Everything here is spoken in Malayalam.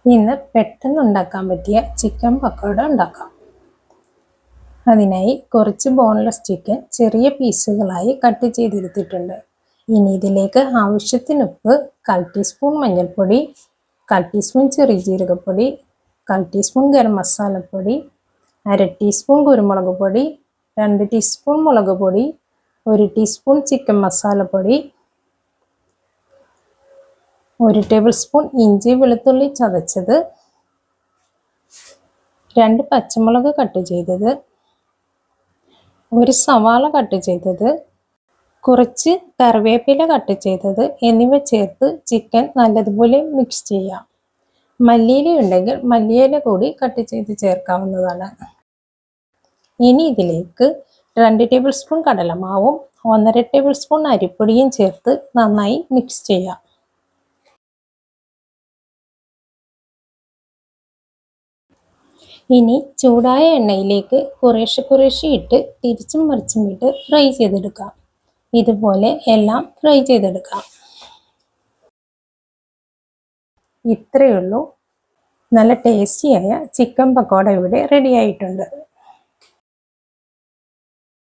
ഇന്ന് പെട്ടെന്ന് ഉണ്ടാക്കാൻ പറ്റിയ ചിക്കൻ പക്കോട ഉണ്ടാക്കാം. അതിനായി കുറച്ച് ബോൺലെസ് ചിക്കൻ ചെറിയ പീസുകളായി കട്ട് ചെയ്തെടുത്തിട്ടുണ്ട്. ഇനി ഇതിലേക്ക് ആവശ്യത്തിന് ഉപ്പ്, 1/4 ടീസ്പൂൺ മഞ്ഞൾപ്പൊടി, 1/4 ടീസ്പൂൺ ചെറിയ ജീരകപ്പൊടി, 1/4 ടീസ്പൂൺ ഗരം മസാലപ്പൊടി, 1/2 ടീസ്പൂൺ കുരുമുളക് പൊടി, 2 ടീസ്പൂൺ മുളക് പൊടി, 1 ടീസ്പൂൺ ചിക്കൻ മസാലപ്പൊടി, 1 ടേബിൾ സ്പൂൺ ഇഞ്ചി വെളുത്തുള്ളി ചതച്ചത്, 2 പച്ചമുളക് കട്ട് ചെയ്തത്, 1 സവാള കട്ട് ചെയ്തത്, കുറച്ച് കറിവേപ്പില കട്ട് ചെയ്തത് എന്നിവ ചേർത്ത് ചിക്കൻ നല്ലതുപോലെ മിക്സ് ചെയ്യാം. മല്ലിയില ഉണ്ടെങ്കിൽ മല്ലിയില കൂടി കട്ട് ചെയ്ത് ചേർക്കാവുന്നതാണ്. ഇനി ഇതിലേക്ക് 2 ടേബിൾ സ്പൂൺ കടലമാവും 1.5 ടേബിൾ സ്പൂൺ അരിപ്പൊടിയും ചേർത്ത് നന്നായി മിക്സ് ചെയ്യാം. ഇനി ചൂടായ എണ്ണയിലേക്ക് കുറേശ്ശെ ഇട്ട് തിരിച്ചും മറിച്ചും ഇട്ട് ഫ്രൈ ചെയ്തെടുക്കാം. ഇതുപോലെ എല്ലാം ഫ്രൈ ചെയ്തെടുക്കാം. ഇത്രയേ ഉള്ളൂ. നല്ല ടേസ്റ്റിയായ ചിക്കൻ പക്കോട ഇവിടെ റെഡി ആയിട്ടുണ്ട്.